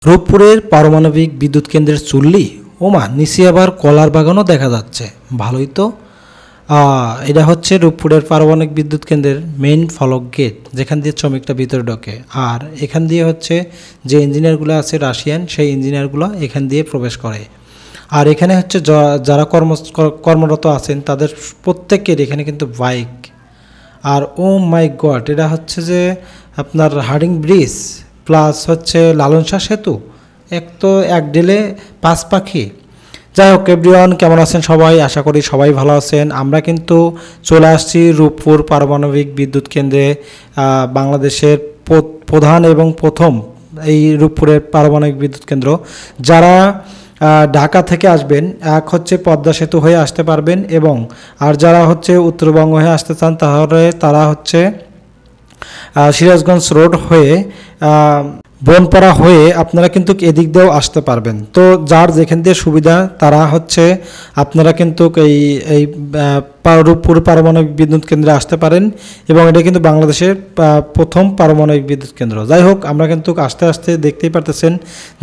রূপপুরের পারমাণবিক বিদ্যুৎ কেন্দ্রের চুল্লি ওমা নিচে আবার কলার বাগানও দেখা যাচ্ছে। ভালোই তো। এটা হচ্ছে রূপপুরের পারমাণবিক বিদ্যুৎ কেন্দ্রের মেইন ফলক গেট, যেখান দিয়ে শ্রমিকটা ভিতরে ঢোকে। আর এখান দিয়ে হচ্ছে যে ইঞ্জিনিয়ারগুলো আছে রাশিয়ান, সেই ইঞ্জিনিয়ারগুলো এখান দিয়ে প্রবেশ করে। আর এখানে হচ্ছে যারা কর্মরত আছেন তাদের প্রত্যেকের এখানে কিন্তু বাইক। আর ও মাই গড, এটা হচ্ছে যে আপনার হার্ডিং ব্রিজ প্লাস হচ্ছে লালন শাহ সেতু, এক ডেলে 5 পাখি। যাই হোক এভরিওয়ান, কেমন আছেন সবাই? আশা করি সবাই ভালো আছেন। আমরা কিন্তু চলে আসছি রূপপুর পারমাণবিক বিদ্যুৎ কেন্দ্রে। বাংলাদেশের প্রধান এবং প্রথম এই রূপপুরের পারমাণবিক বিদ্যুৎ কেন্দ্র। যারা ঢাকা থেকে আসবেন, এক হচ্ছে পদ্মা সেতু হয়ে আসতে পারবেন, এবং আর যারা হচ্ছে উত্তরবঙ্গ হয়ে আসতে চান তাহলে তারা হচ্ছে সিরাজগঞ্জ রোড হয়ে বনপাড়া হয়ে আপনারা কিন্তু এদিক দিয়েও আসতে পারবেন। তো যার যেখান দিয়ে সুবিধা তারা হচ্ছে আপনারা কিন্তু এই রূপপুর পারমাণবিক বিদ্যুৎ কেন্দ্রে আসতে পারেন, এবং এটা কিন্তু বাংলাদেশের প্রথম পারমাণবিক বিদ্যুৎ কেন্দ্র। যাই হোক, আমরা কিন্তু আস্তে আস্তে দেখতেই পারতেছেন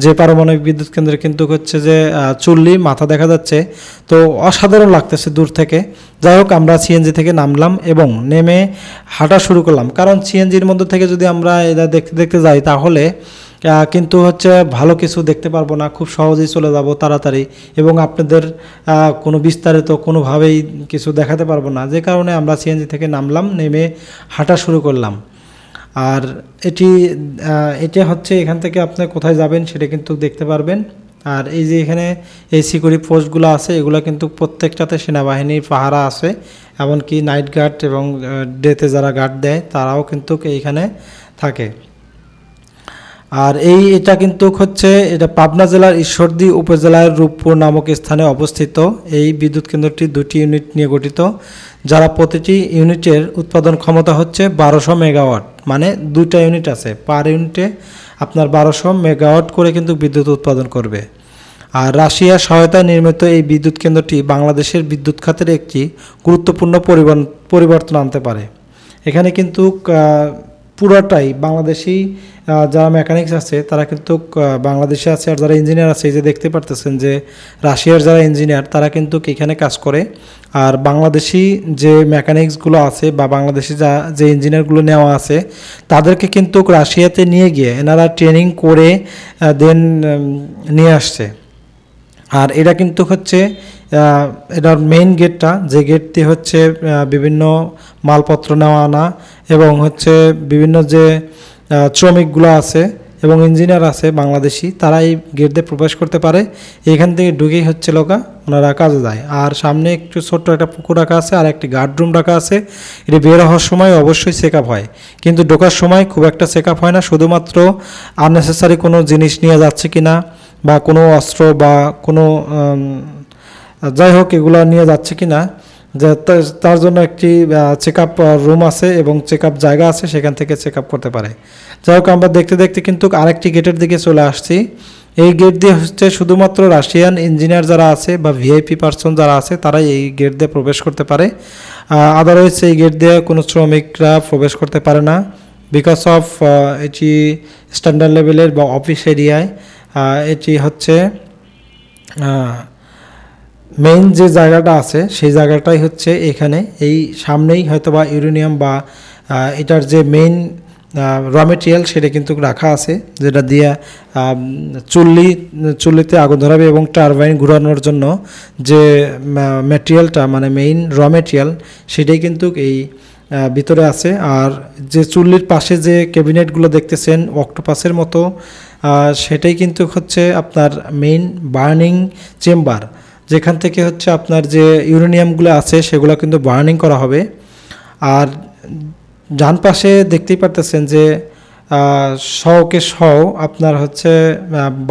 যে পারমাণবিক বিদ্যুৎ কেন্দ্রে কিন্তু হচ্ছে যে চুল্লি মাথা দেখা যাচ্ছে, তো অসাধারণ লাগতেছে দূর থেকে। যাই হোক, আমরা সিএনজি থেকে নামলাম এবং নেমে হাঁটা শুরু করলাম, কারণ সিএনজির মধ্যে থেকে যদি আমরা এটা দেখতে দেখতে যাই তাহলে কিন্তু হচ্ছে ভালো কিছু দেখতে পারবো না, খুব সহজেই চলে যাব তাড়াতাড়ি, এবং আপনাদের কোনো বিস্তারিত কোনোভাবেই কিছু দেখাতে পারবো না। যে কারণে আমরা সিএনজি থেকে নামলাম, নেমে হাঁটা শুরু করলাম। আর এটা হচ্ছে এখান থেকে আপনি কোথায় যাবেন সেটা কিন্তু দেখতে পারবেন। আর এই যে এখানে এই সিকিউরিটি পোস্টগুলো আছে, এগুলো কিন্তু প্রত্যেকটাতে সেনাবাহিনীর পাহারা আছে, এমনকি নাইট গার্ড এবং ডেতে যারা গার্ড দেয় তারাও কিন্তু এইখানে থাকে। আর এটা কিন্তু হচ্ছে এটা পাবনা জেলার ঈশ্বরদী উপজেলার রূপপুর নামক স্থানে অবস্থিত। এই বিদ্যুৎ কেন্দ্রটি 2টি ইউনিট নিয়ে গঠিত, যারা প্রতিটি ইউনিটের উৎপাদন ক্ষমতা হচ্ছে 1200 মেগাওয়াট, মানে 2টা ইউনিট আছে, পার ইউনিটে আপনার 1200 মেগাওয়াট করে কিন্তু বিদ্যুৎ উৎপাদন করবে। আর রাশিয়ার সহায়তায় নির্মিত এই বিদ্যুৎ কেন্দ্রটি বাংলাদেশের বিদ্যুৎ খাতের একটি গুরুত্বপূর্ণ পরিবর্তন আনতে পারে। এখানে কিন্তু পুরোটাই বাংলাদেশি যারা মেকানিক্স আছে তারা কিন্তু বাংলাদেশে আছে, আর যারা ইঞ্জিনিয়ার আছে এই যে দেখতে পারতেছেন যে রাশিয়ার যারা ইঞ্জিনিয়ার তারা কিন্তু এখানে কাজ করে। আর বাংলাদেশি যে মেকানিক্সগুলো আছে বা বাংলাদেশি যে ইঞ্জিনিয়ারগুলো নেওয়া আছে তাদেরকে কিন্তু রাশিয়াতে নিয়ে গিয়ে এনারা ট্রেনিং করে দেন নিয়ে আসছে। আর এটা কিন্তু হচ্ছে এটার মেইন গেটটা, যে গেট দিয়ে হচ্ছে বিভিন্ন মালপত্র নেওয়া আনা এবং হচ্ছে বিভিন্ন যে শ্রমিকগুলো আছে এবং ইঞ্জিনিয়ার আছে বাংলাদেশি, তারা এই গেট দিয়ে প্রবেশ করতে পারে। এখান থেকে ঢুকেই হচ্ছে ওনারা কাজে যায়। আর সামনে একটু ছোট্ট একটা পুকুর রাখা আছে আর একটি গার্ড রুম রাখা আছে। এটি বের হওয়ার সময় অবশ্যই চেক আপ হয়, কিন্তু ঢোকার সময় খুব একটা চেক আপ হয় না, শুধুমাত্র আননেসেসারি কোনো জিনিস নিয়ে যাচ্ছে কিনা বা কোনো অস্ত্র বা কোনো যাই হোক এগুলো নিয়ে যাচ্ছে কিনা, যে তার জন্য একটি চেক আপ রুম আছে এবং চেক আপ জায়গা আছে, সেখান থেকে চেক আপ করতে পারে। যাই হোক, আমরা দেখতে দেখতে কিন্তু আরেকটি গেটের দিকে চলে আসছি। এই গেট দিয়ে হচ্ছে শুধুমাত্র রাশিয়ান ইঞ্জিনিয়ার যারা আছে বা ভিআইপি পার্সন যারা আছে তারাই এই গেট দিয়ে প্রবেশ করতে পারে। আদারওয়াইজ এই গেট দিয়ে কোনো শ্রমিকরা প্রবেশ করতে পারে না, বিকজ অফ এটি স্ট্যান্ডার্ড লেভেলের বা অফিস এরিয়ায়। এটি হচ্ছে মেইন যে জায়গাটা আছে সেই জায়গাটাই হচ্ছে এখানে, এই সামনেই হয়তো বা ইউরেনিয়াম বা এটার যে মেইন র মেটেরিয়াল সেটা কিন্তু রাখা আছে, যেটা দিয়ে চুল্লিতে আগুন ধরাবে এবং টারবাইন ঘোরানোর জন্য যে ম্যাটেরিয়ালটা মানে মেইন র মেটেরিয়াল সেটাই কিন্তু এই ভিতরে আছে। আর যে চুল্লির পাশে যে ক্যাবিনেটগুলো দেখতেছেন অক্টোপাসের মতো, সেটাই কিন্তু হচ্ছে আপনার মেইন বার্নিং চেম্বার, যেখান থেকে হচ্ছে আপনার যে ইউরেনিয়ামগুলো আছে সেগুলো কিন্তু বার্নিং করা হবে। আর ডান পাশে দেখতেই পারতেছেন যে আপনার হচ্ছে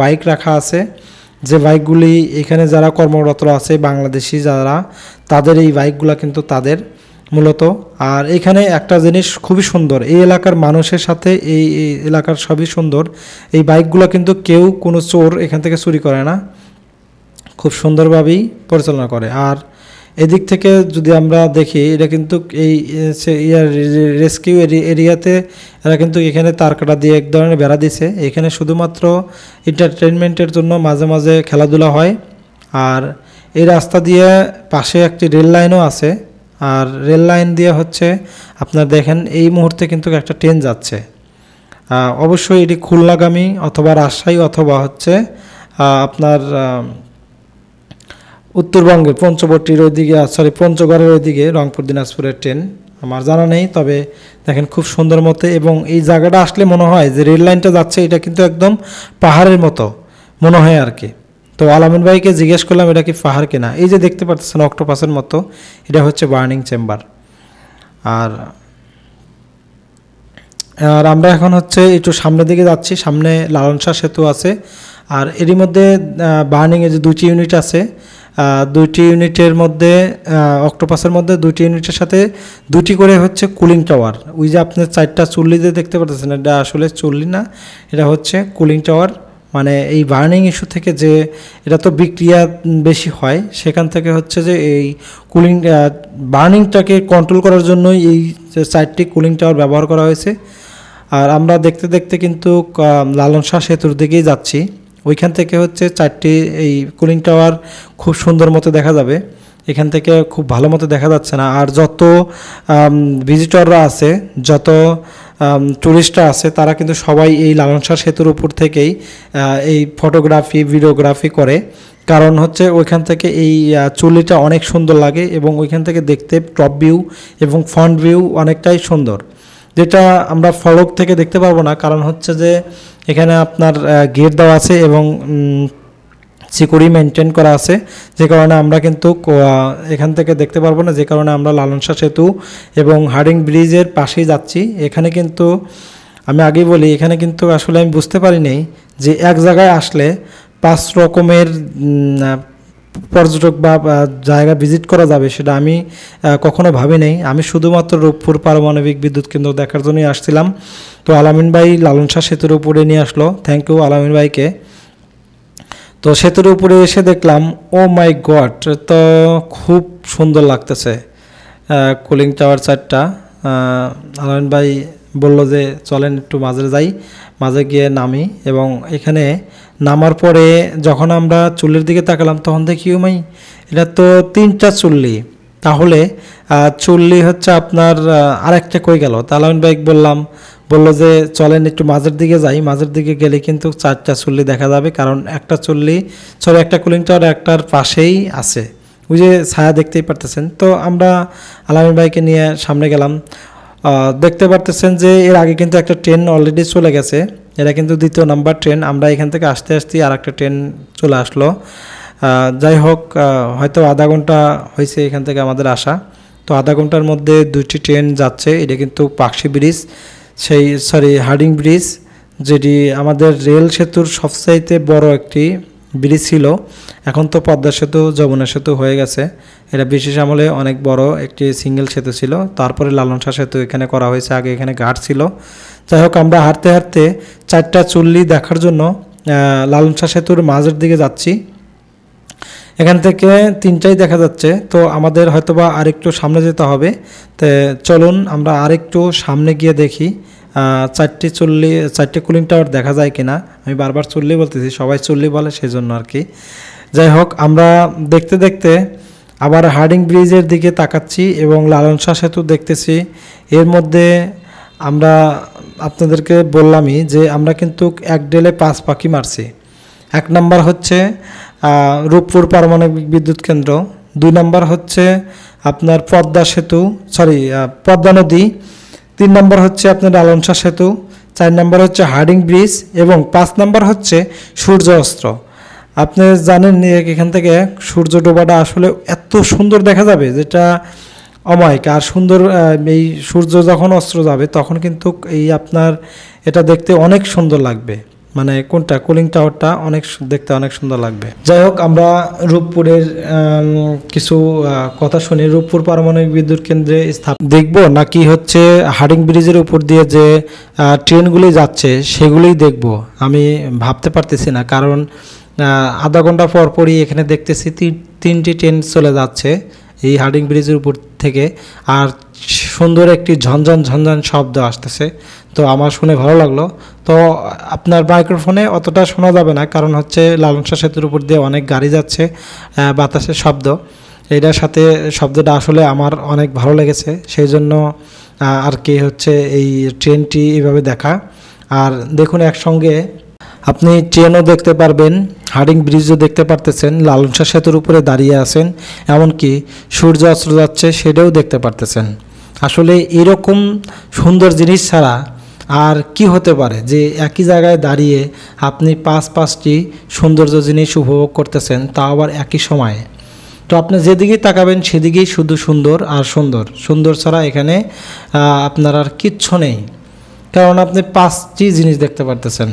বাইক রাখা আছে, যে বাইকগুলি এখানে যারা কর্মরত আছে বাংলাদেশি যারা, তাদের এই বাইকগুলো কিন্তু তাদের মূলত। আর এখানে একটা জিনিস খুবই সুন্দর, এই এলাকার মানুষের সাথে এই এলাকার সবই সুন্দর। এই বাইকগুলো কিন্তু কেউ কোনো চোর এখান থেকে চুরি করে না, খুব সুন্দরভাবেই পরিচালনা করে। আর এদিক থেকে যদি আমরা দেখি এটা কিন্তু এই রেস্কিউ এরিয়াতে এরা কিন্তু এখানে তারকাটা দিয়ে এক ধরনের বেড়া দিছে। এখানে শুধুমাত্র এন্টারটেনমেন্টের জন্য মাঝে মাঝে খেলাধুলা হয়। আর এই রাস্তা দিয়ে পাশে একটি রেল লাইনও আছে। আর রেল লাইন দিয়ে হচ্ছে আপনার দেখেন এই মুহূর্তে কিন্তু একটা ট্রেন যাচ্ছে। অবশ্যই এটি খুলনাগামী অথবা রাজশাহী অথবা হচ্ছে আপনার উত্তরবঙ্গের পঞ্চবটির ওইদিকে পঞ্চগড়ের ওইদিকে রংপুর দিনাজপুরের ট্রেন আমার জানা নেই। তবে দেখেন খুব সুন্দর মতো, এবং এই জায়গাটা আসলে মনে হয় যে রেল লাইনটা যাচ্ছে এটা কিন্তু একদম পাহাড়ের মতো মনে হয় আর কি। তো আলামিন ভাইকে জিজ্ঞেস করলাম এটা কি পাহাড় কিনা। এই যে দেখতে পাচ্ছেন অক্টোপাসের মতো, এটা হচ্ছে বার্নিং চেম্বার। আর আমরা এখন হচ্ছে একটু সামনের দিকে যাচ্ছি। সামনে লালন শাহ সেতু আছে। আর এরই মধ্যে বার্নিংয়ে যে 2টি ইউনিট আছে, 2টি ইউনিটের মধ্যে অক্টোপাসের মধ্যে 2টি ইউনিটের সাথে 2টি করে হচ্ছে কুলিং টাওয়ার। ওই যে আপনার 4টা চুল্লি যে দেখতে পাচ্ছেন, এটা আসলে চুল্লি না, এটা হচ্ছে কুলিং টাওয়ার। মানে এই বার্নিং ইস্যু থেকে যে এটা তো বিক্রিয়া বেশি হয়, সেখান থেকে হচ্ছে যে এই কুলিং বার্নিংটাকে কন্ট্রোল করার জন্যই এই 4টি কুলিং টাওয়ার ব্যবহার করা হয়েছে। আর আমরা দেখতে দেখতে কিন্তু লালন শাহ সেতুর দিকেই যাচ্ছি। ওইখান থেকে হচ্ছে 4টি এই কুলিং টাওয়ার খুব সুন্দর মতো দেখা যাবে। এখান থেকে খুব ভালো মতো দেখা যাচ্ছে না। আর যত ভিজিটররা আছে, যত টুরিস্টরা আছে, তারা কিন্তু সবাই এই লালন শাহ সেতুর উপর থেকেই এই ফটোগ্রাফি ভিডিওগ্রাফি করে। কারণ হচ্ছে ওইখান থেকে এই চুল্লিটা অনেক সুন্দর লাগে, এবং ওইখান থেকে দেখতে টপ ভিউ এবং ফ্রন্ট ভিউ অনেকটাই সুন্দর, যেটা আমরা ফলক থেকে দেখতে পারবো না। কারণ হচ্ছে যে এখানে আপনার গেট দেওয়া আছে এবং সিকিউরিটি মেনটেন করা আছে, যে কারণে আমরা কিন্তু এখান থেকে দেখতে পারবো না। যে কারণে আমরা লালন শাহ সেতু এবং হার্ডিং ব্রিজের পাশেই যাচ্ছি। এখানে কিন্তু আমি আগেই বলি, এখানে কিন্তু আসলে আমি বুঝতে পারিনি যে এক জায়গায় আসলে 5 রকমের পর্যটক বা জায়গা ভিজিট করা যাবে, সেটা আমি কখনো ভাবি নাই। আমি শুধুমাত্র রূপপুর পারমাণবিক বিদ্যুৎ কেন্দ্র দেখার জন্যই আসছিলাম। তো আলামিন ভাই লালন শাহ সেতুর উপরে নিয়ে আসলো, থ্যাংক ইউ আলামিন ভাইকে। তো সেতুর উপরে এসে দেখলাম, ও মাই গড, তো খুব সুন্দর লাগতেছে কুলিং টাওয়ার 4টা। আলামিন ভাই বলল যে চলেন একটু মাঝে যাই, মাঝে গিয়ে নামি। এবং এখানে নামার পরে যখন আমরা চুল্লির দিকে তাকালাম, তখন দেখি ও মাই, এটা তো 3টা চুল্লি। তাহলে চুল্লি হচ্ছে আপনার আরেকটা কই গেল। আলামিন ভাই বললো যে চলেন একটু মাঝের দিকে যাই। মাঝের দিকে গেলে কিন্তু 4টা চুল্লি দেখা যাবে, কারণ একটা কুলিং টাওয়ার একটার পাশেই আছে। ওই যে ছায়া দেখতেই পারতেছেন। তো আমরা আলামিন ভাইকে নিয়ে সামনে গেলাম। দেখতে পারতেছেন যে এর আগে কিন্তু একটা ট্রেন অলরেডি চলে গেছে, এটা কিন্তু 2য় নাম্বার ট্রেন। আমরা এখান থেকে আসতে আসতে আর একটা ট্রেন চলে আসলো। যাই হোক, হয়তো আধা ঘন্টা হয়েছে এখান থেকে আমাদের আসা। তো আধা ঘন্টার মধ্যে 2টি ট্রেন যাচ্ছে। এটা কিন্তু পাকশি ব্রিজ, হার্ডিং ব্রিজ, যেটি আমাদের রেল সেতুর সবচাইতে বড় একটি ব্রিজ ছিল। এখন তো পদ্মা সেতু, যমুনা সেতু হয়ে গেছে। এটা ব্রিটিশ আমলে অনেক বড় একটি সিঙ্গেল সেতু ছিল। তারপরে লালন শাহ সেতু এখানে করা হয়েছে, আগে এখানে ঘাট ছিল। যাই হোক, আমরা হাঁটতে হাঁটতে 4টা চুল্লি দেখার জন্য লালন শাহ সেতুর মাঝের দিকে যাচ্ছি। এখান থেকে 3টাই দেখা যাচ্ছে। তো আমাদের হয়তোবা আরেকটু সামনে যেতে হবে। তো চলুন আমরা আরেকটু সামনে গিয়ে দেখি 4টি কুলিং টাওয়ার দেখা যায় কিনা। আমি বারবার চুল্লি বলতেছি, সবাই চুল্লি বলে, সেই জন্য আর কি। যাই হোক, আমরা দেখতে দেখতে আবার হার্ডিং ব্রিজের দিকে তাকাচ্ছি এবং লালন শাহ সেতু দেখতেছি। এর মধ্যে আমরা আপনাদেরকে বললামই যে আমরা কিন্তু এক ডেলে 5 পাখি মারছি। 1 নাম্বার হচ্ছে রূপপুর পারমাণবিক বিদ্যুৎ কেন্দ্র, 2 নাম্বার হচ্ছে আপনার পদ্মা নদী, 3 নাম্বার হচ্ছে আপনার লালন শাহ সেতু, 4 নাম্বার হচ্ছে হার্ডিং ব্রিজ, এবং 5 নাম্বার হচ্ছে সূর্য অস্ত্র। আপনি জানেন এখান থেকে সূর্য ডোবাটা আসলে এত সুন্দর দেখা যাবে, যেটা অমায়িক। আর সুন্দর এই সূর্য যখন অস্ত্র যাবে তখন কিন্তু এই আপনার এটা দেখতে অনেক সুন্দর লাগবে। মানে কোনটা, কুলিং টাওয়ারটা দেখতে অনেক সুন্দর লাগবে। যাই হোক, আমরা রূপপুরের কিছু কথা শুনি। রূপপুর পারমাণবিক বিদ্যুৎ কেন্দ্রে দেখবো নাকি হচ্ছে হার্ডিং ব্রিজের উপর দিয়ে যে ট্রেনগুলি যাচ্ছে সেগুলোই দেখব, আমি ভাবতে পারতেছি না। কারণ আধা ঘন্টা পরই এখানে দেখতেছি 3টি ট্রেন চলে যাচ্ছে। এই হার্ডিং ব্রিজের উপর থেকে, আর সুন্দর একটি ঝনঝন ঝনঝন শব্দ আসতেছে। তো আমার শুনে ভালো লাগলো। তো আপনার মাইক্রোফোনে অতটা শোনা যাবে না, কারণ হচ্ছে লালন শাহ সেতুর উপর দিয়ে অনেক গাড়ি যাচ্ছে, বাতাসের শব্দ, এটার সাথে শব্দটা আসলে আমার অনেক ভালো লেগেছে, সেই জন্য আর কি হচ্ছে এই ট্রেনটি এইভাবে দেখা। আর দেখুন একসঙ্গে আপনি ট্রেনও দেখতে পারবেন, হার্ডিং ব্রিজও দেখতে পারতেছেন, লালন শাহ সেতুর উপরে দাঁড়িয়ে আছেন, এমনকি সূর্য অস্ত যাচ্ছে সেটাও দেখতে পারতেছেন। আসলে এরকম সুন্দর জিনিস ছাড়া আর কি হতে পারে যে একই জায়গায় দাঁড়িয়ে আপনি পাঁচটি সৌন্দর্য জিনিস উপভোগ করতেছেন, তা আবার একই সময়ে। তো আপনি যেদিকেই তাকাবেন সেদিকেই শুধু সুন্দর আর সুন্দর, সুন্দর ছাড়া এখানে আপনার আর কিচ্ছু নেই, কারণ আপনি 5টি জিনিস দেখতে পারতেছেন।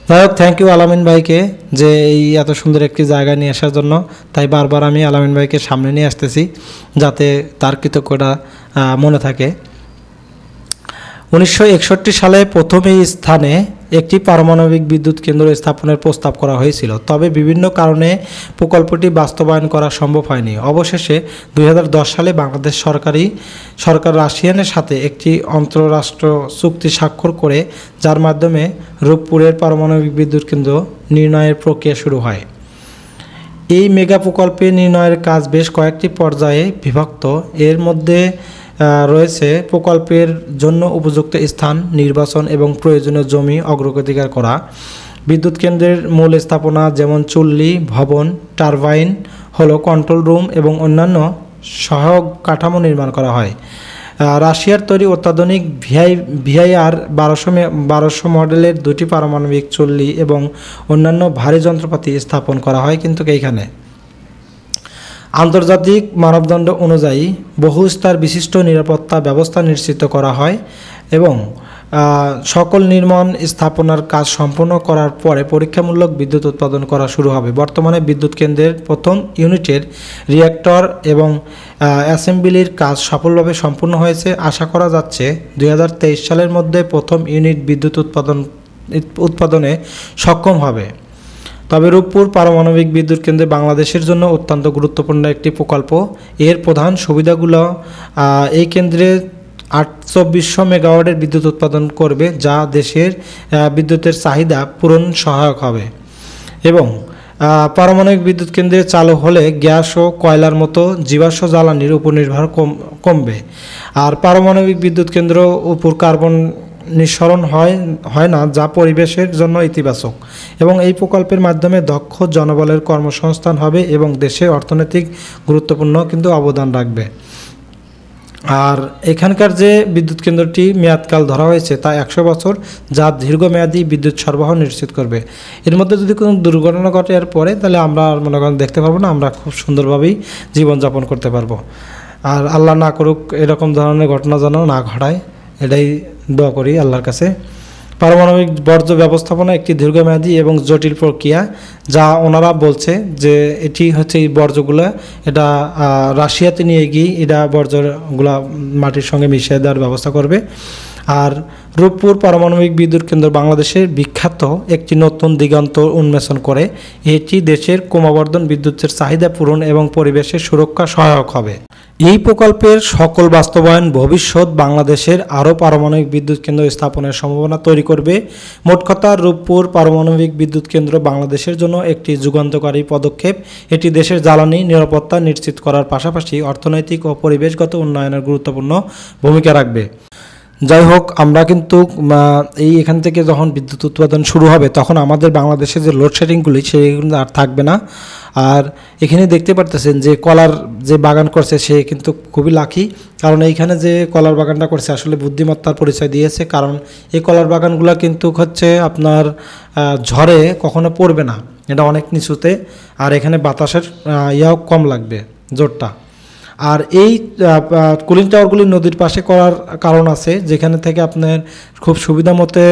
যাই হোক, থ্যাংক ইউ আলামিন ভাইকে যে এই এত সুন্দর একটি জায়গা নিয়ে আসার জন্য। তাই বারবার আমি আলামিন ভাইকে সামনে নিয়ে আসতেছি যাতে তার কৃতজ্ঞতা মনে থাকে। 1961 সালে প্রথম এই স্থানে একটি পারমাণবিক বিদ্যুৎ কেন্দ্র স্থাপনের প্রস্তাব করা হয়েছিল, তবে বিভিন্ন কারণে প্রকল্পটি বাস্তবায়ন করা সম্ভব হয়নি। অবশেষে 2010 সালে বাংলাদেশ সরকার রাশিয়ানের সাথে একটি আন্তঃরাষ্ট্র চুক্তি স্বাক্ষর করে, যার মাধ্যমে রূপপুরের পারমাণবিক বিদ্যুৎ কেন্দ্র নির্ণয়ের প্রক্রিয়া শুরু হয়। এই মেগা প্রকল্পে নির্ণয়ের কাজ বেশ কয়েকটি পর্যায়ে বিভক্ত। এর মধ্যে রয়েছে প্রকল্পের জন্য উপযুক্ত স্থান নির্বাচন এবং প্রয়োজনীয় জমি অগ্রাধিকার করা। বিদ্যুৎ কেন্দ্রের মূল স্থাপনা যেমন চুল্লি, ভবন, টারবাইন, হলো কন্ট্রোল রুম এবং অন্যান্য সহায়ক কাঠামো নির্মাণ করা হয়। রাশিয়ার তৈরি অত্যাধুনিক ভিআইআর 1200 মডেলের 2টি পারমাণবিক চুল্লি এবং অন্যান্য ভারী যন্ত্রপাতি স্থাপন করা হয়, কিন্তু এইখানে আন্তর্জাতিক মানদণ্ড অনুযায়ী বহুস্তর বিশিষ্ট নিরাপত্তা ব্যবস্থা নিশ্চিত করা হয় এবং সকল নির্মাণ স্থাপনার কাজ সম্পন্ন করার পরে পরীক্ষামূলক বিদ্যুৎ উৎপাদন করা শুরু হবে। বর্তমানে বিদ্যুৎ কেন্দ্রের প্রথম ইউনিটের রিঅ্যাক্টর এবং অ্যাসেম্বলির কাজ সফলভাবে সম্পূর্ণ হয়েছে। আশা করা যাচ্ছে 2023 সালের মধ্যে প্রথম ইউনিট বিদ্যুৎ উৎপাদনে সক্ষম হবে। তবে রূপপুর পারমাণবিক বিদ্যুৎ কেন্দ্র বাংলাদেশের জন্য অত্যন্ত গুরুত্বপূর্ণ একটি প্রকল্প। এর প্রধান সুবিধাগুলো, এই কেন্দ্রে 824 মেগাওয়াটের বিদ্যুৎ উৎপাদন করবে, যা দেশের বিদ্যুতের চাহিদা পূরণ সহায়ক হবে এবং পারমাণবিক বিদ্যুৎ কেন্দ্রে চালু হলে গ্যাস ও কয়লার মতো জীবাশ্ম জ্বালানির উপর নির্ভর কমবে। আর পারমাণবিক বিদ্যুৎ কেন্দ্র উপর কার্বন নিঃসরণ হয় না, যা পরিবেশের জন্য ইতিবাচক এবং এই প্রকল্পের মাধ্যমে দক্ষ জনবলের কর্মসংস্থান হবে এবং দেশের অর্থনৈতিক গুরুত্বপূর্ণ কিন্তু অবদান রাখবে। আর এখানকার যে বিদ্যুৎ কেন্দ্রটি মেয়াদকাল ধরা হয়েছে তা 100 বছর, যা দীর্ঘমেয়াদী বিদ্যুৎ সরবরাহ নিশ্চিত করবে। এর মধ্যে যদি কোনো দুর্ঘটনা ঘটে এর পরে, তাহলে আমরা মনে করেন দেখতে পারবো না, আমরা খুব সুন্দরভাবেই জীবনযাপন করতে পারবো। আর আল্লাহ না করুক এরকম ধরনের ঘটনা যেন না ঘটায়, এটাই দোয়া করি আল্লাহর কাছে। পারমাণবিক বর্জ্য ব্যবস্থাপনা একটি দীর্ঘমেয়াদী এবং জটিল প্রক্রিয়া, যা ওনারা বলছে যে এটি হচ্ছে এই বর্জ্যগুলো এটা রাশিয়াতে নিয়ে গিয়ে এটা বর্জ্যগুলা মাটির সঙ্গে মিশিয়ে দেওয়ার ব্যবস্থা করবে। আর রূপপুর পারমাণবিক বিদ্যুৎ কেন্দ্র বাংলাদেশের বিখ্যাত একটি নতুন দিগন্ত উন্মোচন করে। এটি দেশের ক্রমবর্ধমান বিদ্যুতের চাহিদা পূরণ এবং পরিবেশের সুরক্ষা সহায়ক হবে। এই প্রকল্পের সকল বাস্তবায়ন ভবিষ্যৎ বাংলাদেশের আরও পারমাণবিক বিদ্যুৎ কেন্দ্র স্থাপনের সম্ভাবনা তৈরি করবে। মোট কথা, রূপপুর পারমাণবিক বিদ্যুৎ কেন্দ্র বাংলাদেশের জন্য একটি যুগান্তকারী পদক্ষেপ। এটি দেশের জ্বালানি নিরাপত্তা নিশ্চিত করার পাশাপাশি অর্থনৈতিক ও পরিবেশগত উন্নয়নের গুরুত্বপূর্ণ ভূমিকা রাখবে। যাই হোক, আমরা কিন্তু এখান থেকে যখন বিদ্যুৎ উৎপাদন শুরু হবে তখন আমাদের বাংলাদেশে যে লোডশেডিংগুলি সেগুলো আর থাকবে না। আর এখানে দেখতে পারতেছেন যে কলার যে বাগান করছে সে কিন্তু খুবই লাকি, কারণ এইখানে যে কলার বাগানটা করছে আসলে বুদ্ধিমত্তার পরিচয় দিয়েছে, কারণ এই কলার বাগানগুলো কিন্তু হচ্ছে আপনার ঝড়ে কখনো পড়বে না, এটা অনেক নিচুতে, আর এখানে বাতাসের ইয়াও কম লাগবে জোরটা। আর এই কুলিং টাওয়ারগুলি নদীর পাশে করার কারণ আছে, যেখানে থেকে আপনার খুব সুবিধা মতে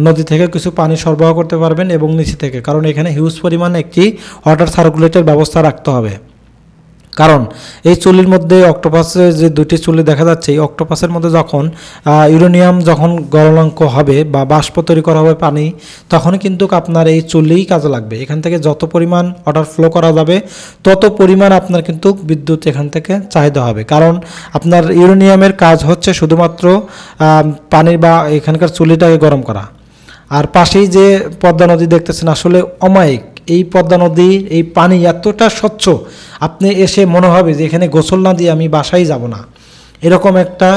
নদী থেকে কিছু পানি সরবরাহ করতে পারবেন এবং নিচে থেকে, কারণ এখানে হিউজ পরিমাণে একটি ওয়াটার সার্কুলেটের ব্যবস্থা রাখতে হবে। কারণ এই চুলির মধ্যে অক্টোপাসের যে দুটি চুলি দেখা যাচ্ছে, এই অক্টোপাসের মধ্যে যখন ইউরেনিয়াম যখন গলনাঙ্ক হবে বা বাষ্প তৈরি করা হবে পানি, তখনই কিন্তু আপনার এই চুলিই কাজে লাগবে। এখান থেকে যত পরিমাণ ওয়াটার ফ্লো করা যাবে তত পরিমাণ আপনার কিন্তু বিদ্যুৎ এখান থেকে চাহিদা হবে। কারণ আপনার ইউরেনিয়ামের কাজ হচ্ছে শুধুমাত্র পানির বা এখানকার চুলিটাকে গরম করা। আর পাশেই যে পদ্মা নদী দেখতেছেন, আসলে অমায়িক এই পদ্মা নদীর এই পানি এতটা স্বচ্ছ, আপনি এসে মনে হবে যে এখানে গোসল না দিয়ে আমি বাসায় যাব না, এরকম একটা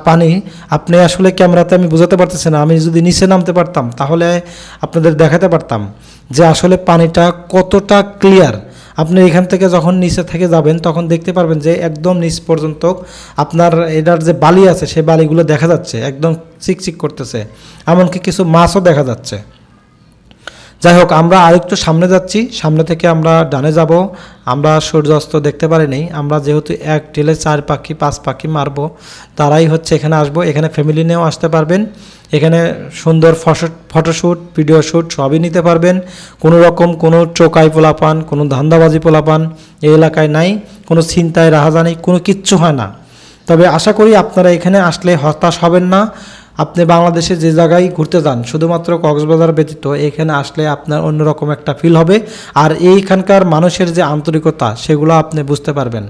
পানি। আপনি আসলে ক্যামেরাতে আমি বোঝাতে পারতেছি না, আমি যদি নিচে নামতে পারতাম তাহলে আপনাদের দেখাতে পারতাম যে আসলে পানিটা কতটা ক্লিয়ার। আপনি এখান থেকে যখন নিচে থেকে যাবেন তখন দেখতে পারবেন যে একদম নিচ পর্যন্ত আপনার এটার যে বালি আছে সেই বালিগুলো দেখা যাচ্ছে, একদম চিকচিক করতেছে, এমনকি কিছু মাছও দেখা যাচ্ছে। যাই হোক, আমরা আরেকটু সামনে যাচ্ছি, সামনে থেকে আমরা ডানে যাব। আমরা সূর্যাস্ত দেখতে পারিনি, আমরা যেহেতু এক টেলে 4 পাখি 5 পাখি মারবো, তারাই হচ্ছে এখানে আসবো। এখানে ফ্যামিলি নিয়েও আসতে পারবেন, এখানে সুন্দর ফটোশ্যুট ভিডিও শ্যুট সবই নিতে পারবেন। কোনো রকম কোনো চোকাই পোলাপান, কোনো ধান্দাবাজি পোলাপান এই এলাকায় নাই, কোনো ছিনতাই রাহাজানি কোনো কিচ্ছু হয় না। তবে আশা করি আপনারা এখানে আসলে হতাশ হবেন না। আপনি বাংলাদেশে যে জায়গায় ঘুরতে যান, শুধুমাত্র কক্সবাজার ব্যতীত এখানে আসলে আপনার অন্যরকম একটা ফিল হবে। আর এইখানকার মানুষের যে আন্তরিকতা সেগুলো আপনি বুঝতে পারবেন।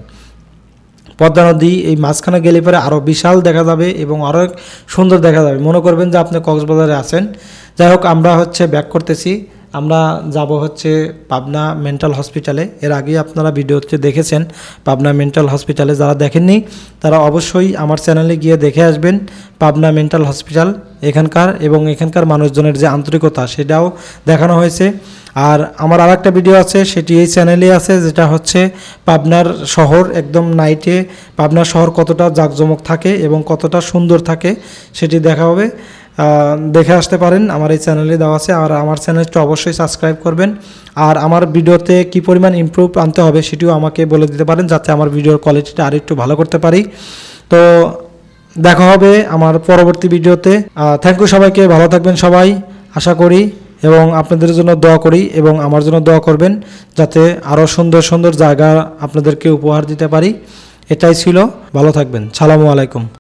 পদ্মা নদী এই মাঝখানে গেলে পরে আরও বিশাল দেখা যাবে এবং আরও সুন্দর দেখা যাবে, মনে করবেন যে আপনি কক্সবাজারে আছেন। যাই হোক, আমরা হচ্ছে ব্যাক করতেছি, আমরা যাব হচ্ছে পাবনা মেন্টাল হসপিটালে। এর আগে আপনারা ভিডিওতে দেখেছেন পাবনা মেন্টাল হসপিটালে, যারা দেখেননি তারা অবশ্যই আমার চ্যানেলে গিয়ে দেখে আসবেন পাবনা মেন্টাল হসপিটাল এখানকার, এবং এখানকার মানুষজনের যে আন্তরিকতা সেটাও দেখানো হয়েছে। আর আমার আরেকটা ভিডিও আছে, সেটি এই চ্যানেলে আছে, যেটা হচ্ছে পাবনার শহর একদম নাইটে পাবনার শহর কতটা জাঁকজমক থাকে এবং কতটা সুন্দর থাকে সেটি দেখা হবে। দেখে আসতে পারেন, আমার এই চ্যানেলে দেওয়া আছে। আর আমার চ্যানেলটা অবশ্যই সাবস্ক্রাইব করবেন। আর আমার ভিডিওতে কী পরিমাণ ইমপ্রুভ আনতে হবে সেটিও আমাকে বলে দিতে পারেন, যাতে আমার ভিডিওর কোয়ালিটিটা আরেকটু ভালো করতে পারি। তো দেখা হবে আমার পরবর্তী ভিডিওতে। থ্যাংক ইউ সবাইকে, ভালো থাকবেন সবাই আশা করি, এবং আপনাদের জন্য দোয়া করি এবং আমার জন্য দোয়া করবেন যাতে আরও সুন্দর সুন্দর জায়গা আপনাদেরকে উপহার দিতে পারি। এটাই ছিল, ভালো থাকবেন, সালামু আলাইকুম।